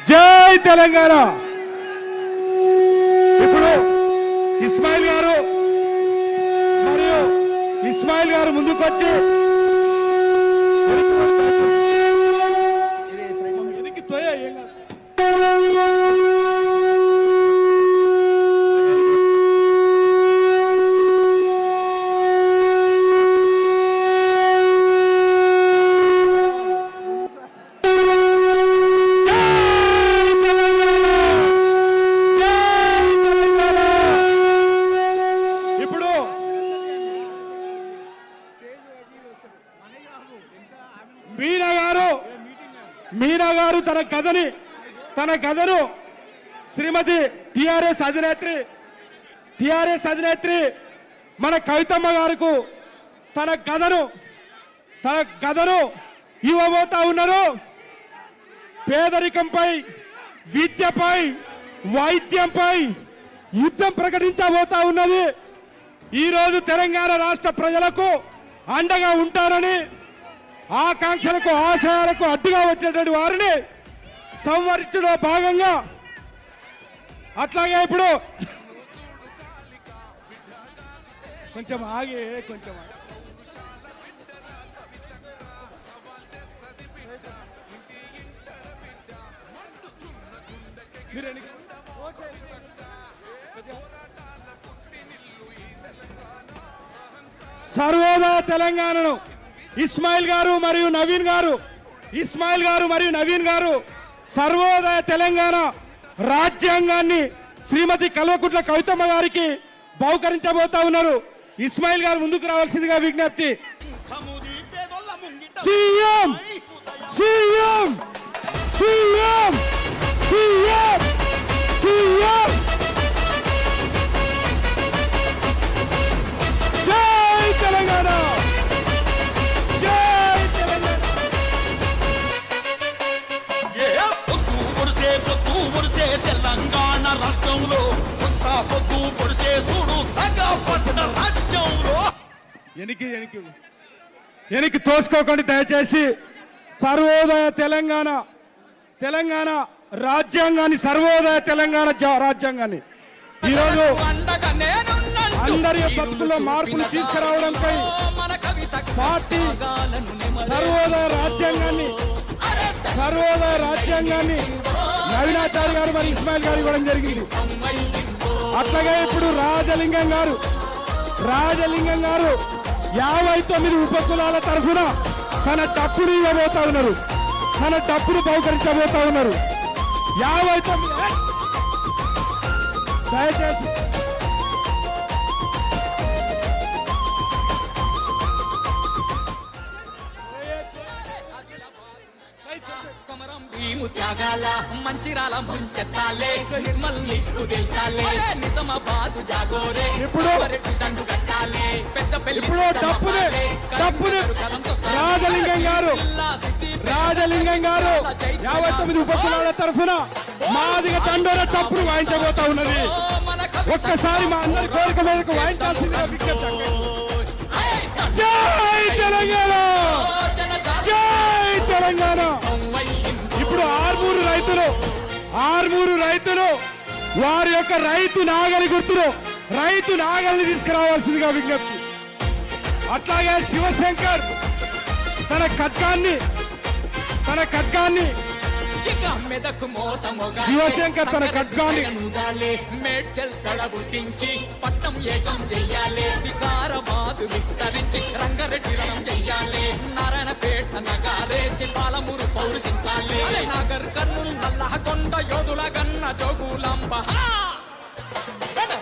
జై తెలంగాణ. ఇప్పుడు ఇస్మాయిల్ గారు ముందుకొచ్చి మీనా గారు తన కథను శ్రీమతి టిఆర్ఎస్ అధినేత్రి మన కవితమ్మ గారికి తన కథను ఇవ్వబోతా ఉన్నారు. పేదరికంపై, విద్యపై, వైద్యంపై యుద్ధం ప్రకటించబోతా ఉన్నది. ఈరోజు తెలంగాణ రాష్ట్ర ప్రజలకు అండగా ఉంటారని, ఆకాంక్షలకు ఆశయాలకు అడ్డుగా వచ్చేటువంటి వారిని సంవరించడంలో భాగంగా, అట్లాగే ఇప్పుడు కొంచెం ఆగి సర్వోదయ తెలంగాణను ఇస్మాయిల్ గారు మరియు నవీన్ గారు సర్వోదయ తెలంగాణ రాజ్యాంగాన్ని శ్రీమతి కల్వకుంట్ల కవితమ్మ గారికి బహుకరించబోతా ఉన్నారు. ఇస్మాయిల్ గారు ముందుకు రావాల్సిందిగా విజ్ఞప్తి. CM CM CM CM CM జై తెలంగాణ. తెలంగాణ రాష్ట్రంలో కొత్త పొద్దు పొడిసే చూడు తగ్గపట్టిన రాజ్యంలో ఎనికి తోసుకోకండి దయచేసి. సర్వోదయ తెలంగాణ రాజ్యాంగాన్ని, సర్వోదయ తెలంగాణ రాజ్యాంగాన్ని ఈరోజు అందరి బతుకుల్లో మార్పులు తీసుకురావడంపై పార్టీ సర్వోదయ రాజ్యాంగాన్ని నవీనాచారి గారు మరి ఇస్మాయిల్ గారు ఇవ్వడం జరిగింది. అట్లాగే ఇప్పుడు రాజలింగం గారు 59 ఉపకులాల తరఫున తన డప్పును ఇవ్వబోతా ఉన్నారు, తన డప్పును బహుకరించబోతా ఉన్నారు. 59 దయచేసి త్యాగాల మంచిరాల ముంచెత్తాలే నిర్మల్ నీకు తెలుసాలే నిజామాబాద్ జాగోరే ఇప్పుడు డప్పుని రాజలింగం గారు 59 ఉపకులాల తరఫున మాదిగ తండోర డప్పును వాయించబోతా ఉన్నది. ఒక్కసారి మా అందరి కోరిక మీదకు వాయించాల్సిందిగా విజ్ఞప్తి. జై తెలంగాణ, జై తెలంగాణ. ఇప్పుడు ఆర్మూరు రైతులు వారి యొక్క రైతు నాగలి తీసుకురావాల్సిందిగా విజ్ఞప్తి. అట్లాగే శివశంకర్ తన ఖడ్గాన్ని మేడ్చల్ తడబుట్టించి పట్టం ఏకం చెయ్యాలి, వికారాబాద్ విస్తరించి రంగారెడ్డి రణం చెయ్యాలి, నారాయణపేట నగారేసి పాలమూరు పౌరుషించాలి, నాగర్ కర్నూలు నల్లహకొండ యోధుల గన్న జోగులాంబ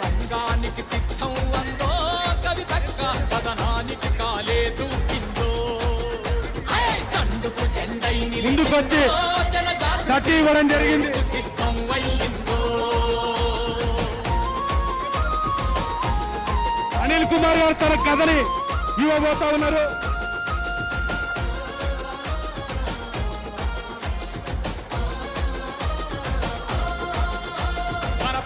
రంగానికి సిద్ధం అందో కవితక్క పదనానికి కాలేదు కిందో దండుకు జెండైని ముందుకొచ్చి కట్టి ఇవ్వడం జరిగింది. సిద్ధం అయ్యిందో అనిల్ కుమార్ గారు తన కథని ఇవ్వబోతా ఉన్నారు.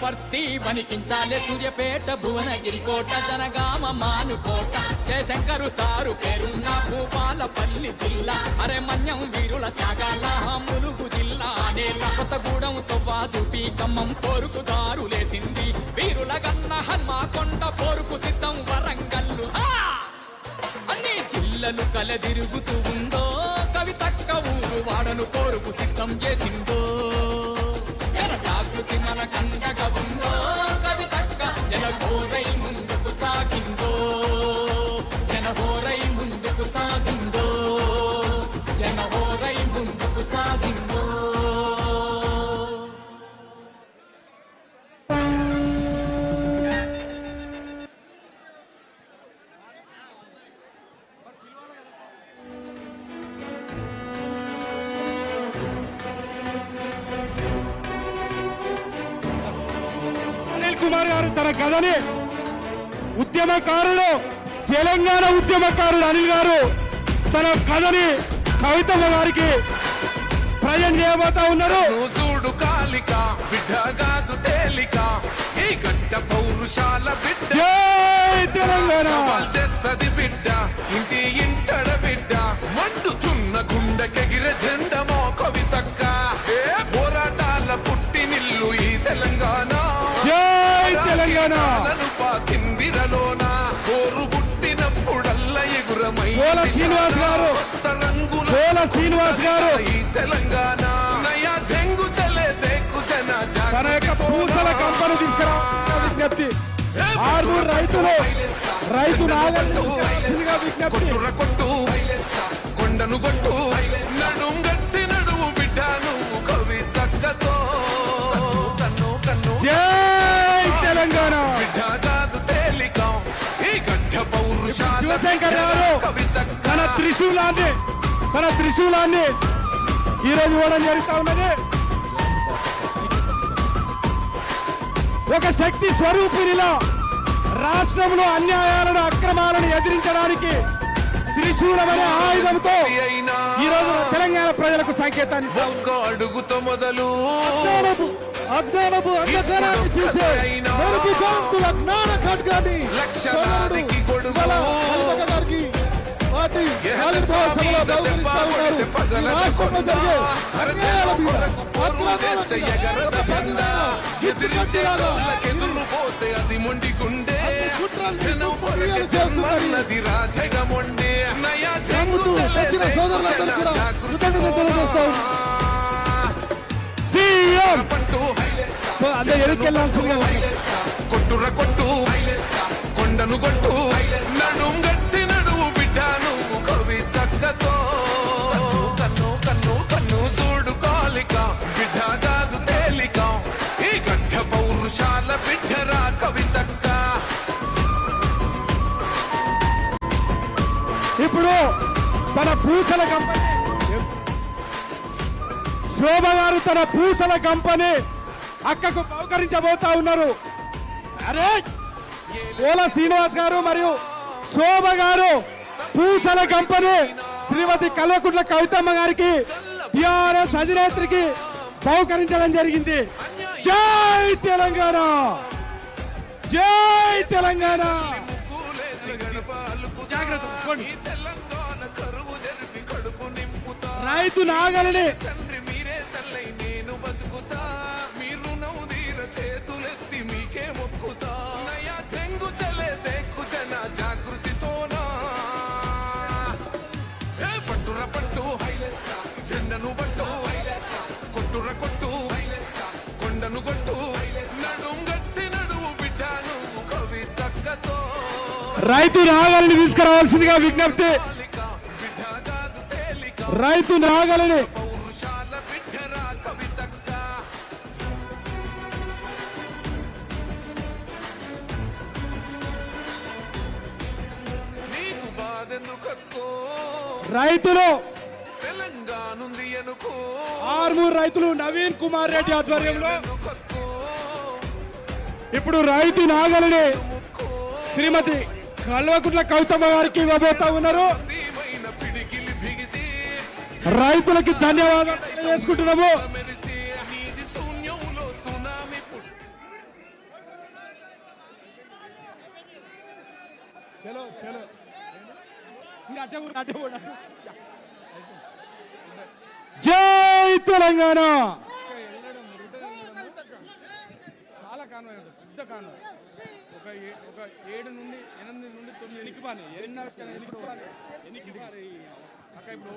పర్తి వణికించాలే సూర్యపేట భువనగిరి కోట జనగామ మానుకోట జయశంకరు సారు పేరున్న భూపాలపల్లి జిల్లా అరే మన్యం వీరుల త్యాగాల ములుగు జిల్లా నేల కొత్తగూడెం తొవ్వా చూపి ఖమ్మం పోరుకు దారులేసింది వీరుల గన్న హన్మకొండ పోరుకు సిద్ధం వరంగల్లు అన్ని జిల్లలు కలదిరుగుతూ ఉందో కవితక్క ఊరు వాడను పోరుకు సిద్ధం చేసిందో జన జాగృతి మన కండగా ఉందో కవితక్క జనఘోరై ముందుకు సాగిందో జనఘోరై ముందుకు సాగిందో జనఘోరై ముందుకు సాగిందో అనిల్ కుమార్ గారు తన కథని ఉద్యమకారులు తెలంగాణ ఉద్యమకారులు అనిల్ గారు తన కథని కవితమ్మ గారికి ప్రజెంట్ చేయబోతా ఉన్నారు. చూడు కాలిక బిడ్డగాదు తేలిక ఈ గడ్డ పౌరుషాల బిడ్డ జై తెలంగాణ. సవాల్ చేస్తది బిడ్డ ఇంటి ఇంటడ బిడ్డ మండుచున్న గుండెకెగిర జెండమో కవితక్క ఏ పోరాటాల పుట్టినిల్లు ఈ తెలంగాణ జై తెలంగాణ. పాతిందిరలోన కోరు పుట్టినప్పుడల్ల ఎగురమై గోల శ్రీనివాస్ గారు గోల శ్రీనివాస్ గారు ఈ తెలంగాణ నయా జంగు చలే దేకు జన తన యొక్క పూసల కంపను తీసుకురా విజ్ఞప్తి. ఆరుగురు రైతు నాగరిని విజ్ఞప్తి. కొట్టుర కొట్టు కొండను కొట్టు నడుం గట్టి నడువు బిడ్డ నువ్వు కవితక్కతో కన్ను కన్ను జై తెలంగాణ. బిడ్డ కాదు తేలిక ఈ గడ్డ పౌరుషాల శివశంకర్ గారు కవితక్క తన త్రిశూలాన్ని ఈరోజు ఇవ్వడం జరుగుతా ఉన్నది. ఒక శక్తి స్వరూపిణిలా రాష్ట్రంలో అన్యాయాలను అక్రమాలను ఎదిరించడానికి త్రిశూలం అనే ఆయుధంతో ఈ రోజు తెలంగాణ ప్రజలకు సంకేతాన్ని ఇస్తా ఉంది. ఒక్క అడుగుతో మొదలు అజ్ఞానపు అంధకారాన్ని చూసే మెరుపు కాంతుల జ్ఞాన ఖడ్గాన్ని లక్షలాదికి గొడుగు గారికి పార్టీ ఆవిర్భావ సభలో బహుకరిస్తా ఉన్నారు. ఈ రాష్ట్రంలో జరిగే అన్యాయాల మీద అక్రమాల మీద ఎదురుకొచ్చేలాగా ఎదురు పోతే అది మొండి గుండె చేస్తున్నది రాజగమొండే నయా నమ్ముతూ వచ్చిన సోదరులందరూ కూడా కృతజ్ఞతలు తెలియజేస్తా ఉన్నారు. సీఎం పట్టు అదే ఎరుకెళ్లాల్సిందిగా కొట్టుర కొట్టు కొండను కొట్టు నడుం గట్టి నడువు బిడ్డ నువ్వు కవితక్కతో కన్ను కన్ను కన్ను చూడు కాలిక బిడ్డ కాదు తేలిక ఈ గడ్డ పౌరుషాల బిడ్డరా కవితక్క ఇప్పుడు తన పూసల కంపెనీ శోభ గారు తన పూసల కంపెనీ అక్కకు బహుకరించబోతా ఉన్నారు. అరే ఓల శ్రీనివాస్ గారు మరియు శోభ గారు పూసల కంపెనీ శ్రీమతి కల్వకుంట్ల కవితమ్మ గారికి టిఆర్ఎస్ అధినేత్రికి బహుకరించడం జరిగింది. జై తెలంగాణ. జై తెలంగాణ. తెలంగాణ కరువు జరిపి కడుపు నింపుతా రైతు నాగలిని తండ్రి మీరే తల్లై నేను బతుకుతా మీరు నవ్వుదీర చేతులెత్తి మీకే మొక్కుతా నయా చెంగు చలే దేక్కు జన జాగృతితోనా పట్టుర పట్టు జెండను పట్టు కొట్టుర కొట్టు కొండను కొట్టు నడుం గట్టి నడువు బిడ్డ నువ్వు కవితక్కతో రైతు నాగలిని తీసుకురావాల్సిందిగా విజ్ఞప్తి. బిడ్డ కాదు తేలిక రైతు నాగలిని పౌరుషాల బిడ్డరా కవితక్క నీకు బాధెందుకక్కో రైతులు తెలంగాణుంది అనుకో ఆర్మూరు రైతులు నవీన్ కుమార్ రెడ్డి ఆధ్వర్యంలో ఎందుకక్కో ఇప్పుడు రైతు నాగలిని శ్రీమతి కల్వకుంట్ల కవితమ్మ గారికి ఇవ్వబోతా ఉన్నారు. దీమైన పిడికిలి బిగిసి రైతులకి ధన్యవాదాలు తెలియజేసుకుంటున్నాము. మెరిసి నీది శూన్యంలో సునామీ పుట్టి జై తెలంగాణ. కాన్వాయ్ ఉంటుంది, పెద్ద కాన్వాయ్. ఒక 7 నుండి 8 నుండి 9 ఎనికి పాని అక్క ఇప్పుడు